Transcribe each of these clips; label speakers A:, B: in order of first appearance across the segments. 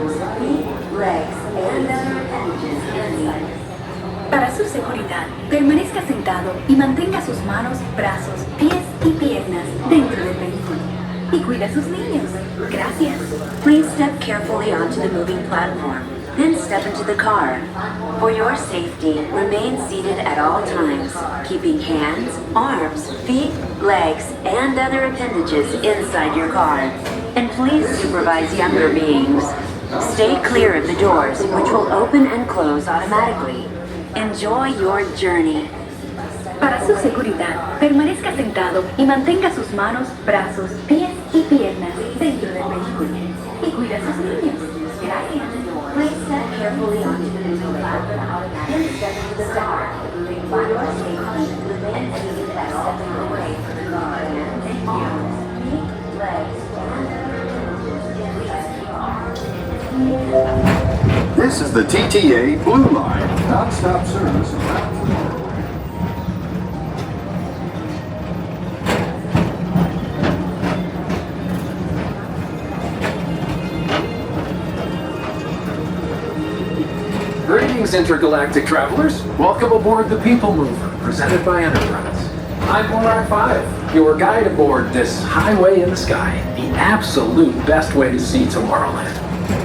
A: arms, feet, legs, and other appendages inside.
B: Para su seguridad, permanezca sentado y mantenga sus manos, brazos, pies y piernas dentro del vehículo. Y cuida a sus niños. Gracias.
A: Please step carefully onto the moving platform, then step into the car. For your safety, remain seated at all times, keeping hands, arms, feet, legs, and other appendages inside your car. And please supervise younger beings. Stay clear of the doors, which will open and close automatically. Enjoy your journey.
B: Para su seguridad, permanezca sentado y mantenga sus manos, brazos, pies y piernas dentro del vehículo. Y cuida a sus niños. Gracias.
A: Please step carefully onto the moving platform, then step into the car. For your safety, remain seated at all times. Thank you. Feet, legs, and
C: This is the TTA Blue Line, non-stop service around Tomorrowland.
D: Greetings, intergalactic travelers. Welcome aboard the PeopleMover, presented by Enterprise. I'm Monarch 5, your guide aboard this highway in the sky, the absolute best way to see Tomorrowland.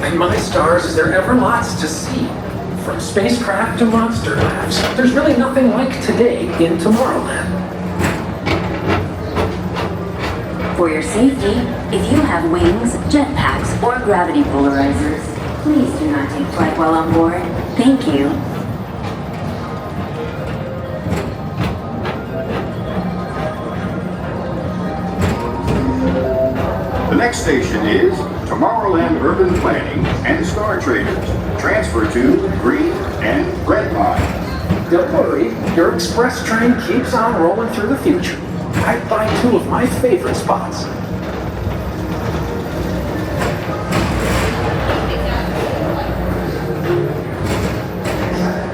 D: And my stars, is there ever lots to see? From spacecraft to monster labs, there's really nothing like today in Tomorrowland.
A: For your safety, if you have wings, jetpacks, or gravity polarizers, please do not take flight while on board. Thank you.
C: The next station is Tomorrowland Urban Planning and Star Traders. Transfer to green and red line.
D: Don't worry, your express train keeps on rolling through the future. Right by two of my favorite spots.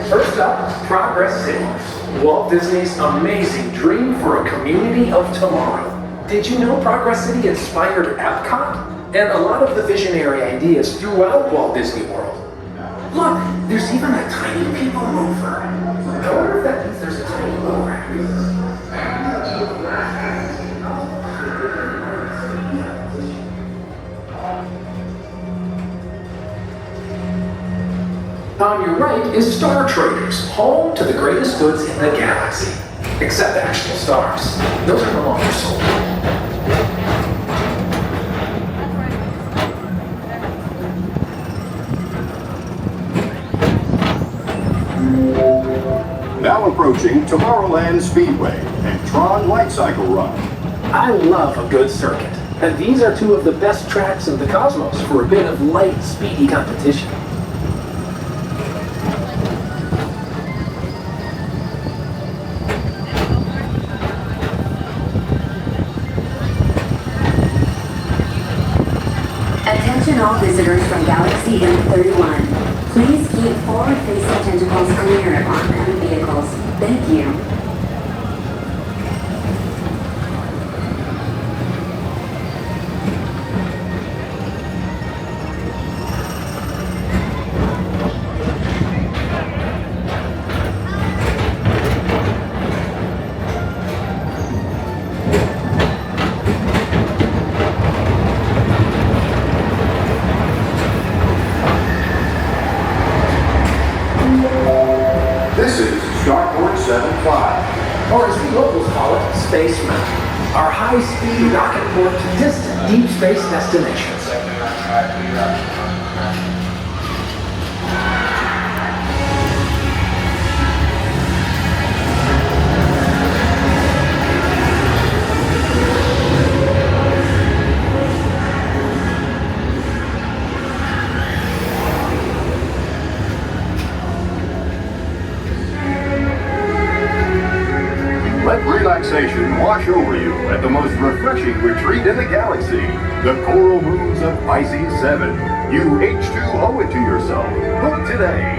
D: First up, Progress City, Walt Disney's amazing dream for a community of tomorrow. Did you know Progress City inspired Epcot? And a lot of the visionary ideas throughout Walt Disney World. Look, there's even a tiny people mover. I wonder if that means there's a tiny mover. On your right is Star Traders, home to the greatest goods in the galaxy. Except actual stars. Those are no longer sold.
C: Now approaching Tomorrowland Speedway and TRON Lightcycle Run.
D: I love a good circuit, and these are two of the best tracks in the cosmos for a bit of light, speedy competition.
A: Attention all visitors from Galaxy M31. Please keep forward-facing tentacles clear of oncoming vehicles. Thank you.
C: This is Starport 75.
D: Or as the locals call it, Space Mountain, our high-speed rocket port to distant deep space destinations.
C: Let relaxation wash over you at the most refreshing retreat in the galaxy, the coral moons of Pisces 7. You H2 owe it to yourself. Book today.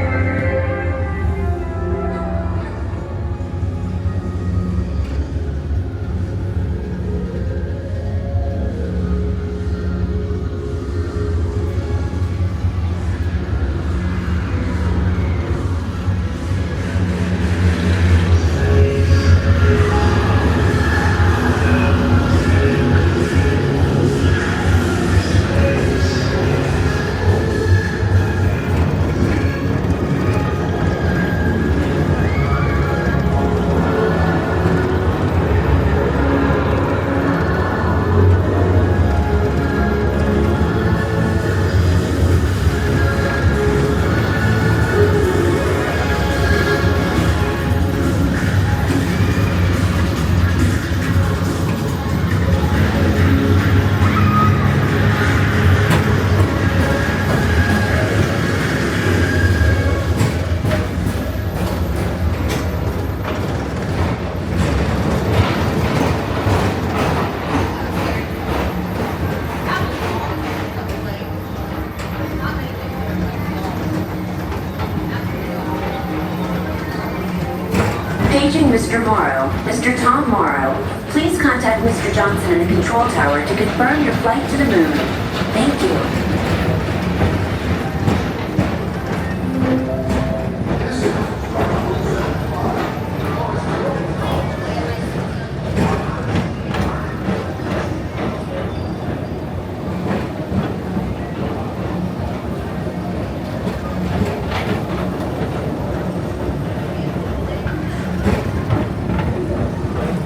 A: Mr. Morrow. Mr. Tom Morrow, please contact Mr. Johnson in the control tower to confirm your flight to the moon. Thank you.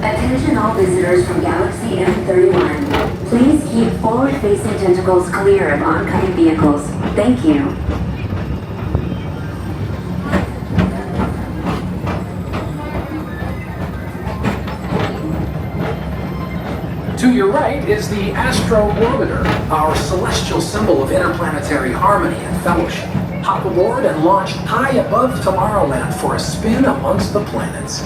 A: Attention all visitors from Galaxy M31. Please keep forward-facing tentacles clear of oncoming vehicles. Thank you.
D: To your right is the Astro Orbiter, our celestial symbol of interplanetary harmony and fellowship. Hop aboard and launch high above Tomorrowland for a spin amongst the planets.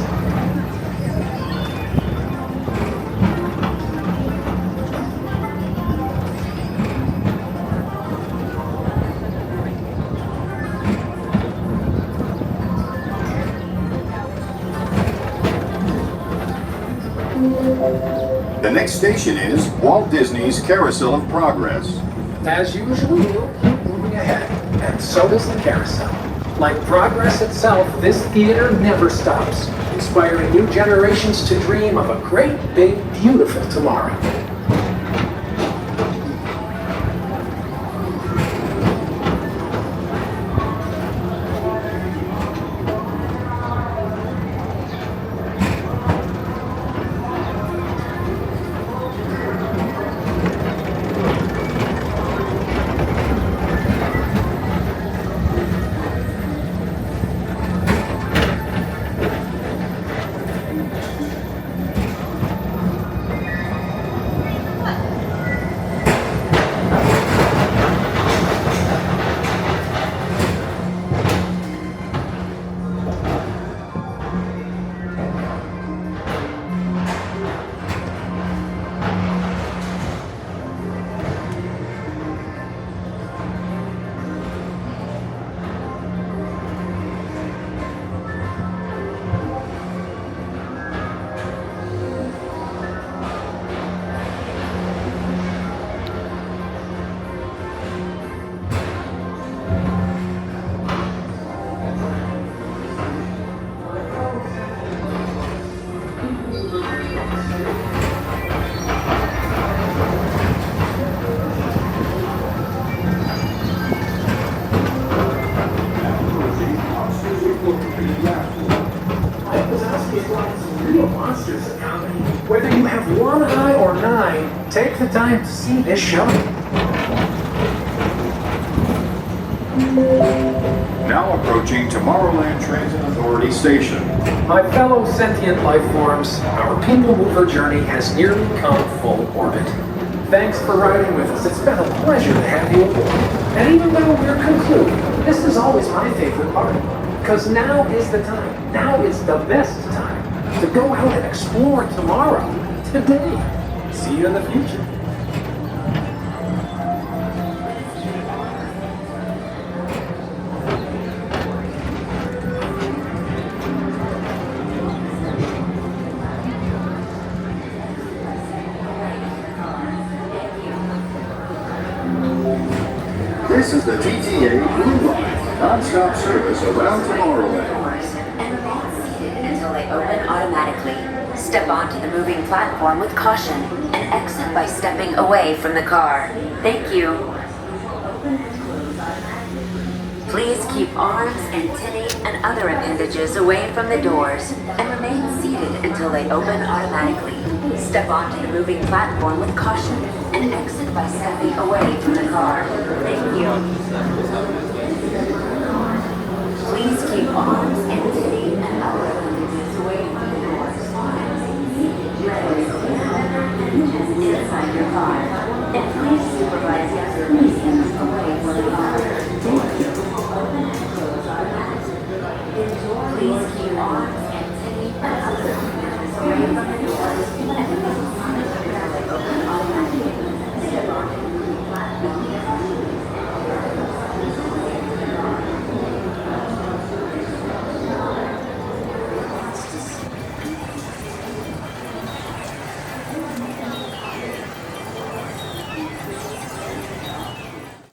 C: The next station is Walt Disney's Carousel of Progress.
D: As usual, we'll keep moving ahead, and so does the carousel. Like progress itself, this theater never stops, inspiring new generations to dream of a great, big, beautiful tomorrow. Whether you have one eye or nine, take the time to see this show.
C: Now approaching Tomorrowland Transit Authority Station.
D: My fellow sentient life forms, our PeopleMover journey has nearly come full orbit. Thanks for riding with us. It's been a pleasure to have you aboard. And even though we're concluding, this is always my favorite part. Because now is the time. Now is the best time to go out and explore tomorrow, today. See you in the future.
C: This is the TTA Blue Line, non-stop service around Tomorrowland.
A: And remain seated until they open automatically. Step onto the moving platform with caution and exit by stepping away from the car. Thank you. Please keep arms, antennae, and other appendages away from the doors and remain seated until they open automatically. Step onto the moving platform with caution and exit by stepping away from the car. Thank you. Please keep arms, antennae, and other appendages away from the doors. Legs and inside your car. And please supervise the other persons away from the car. Please keep arms, antennae, and other appendages away from the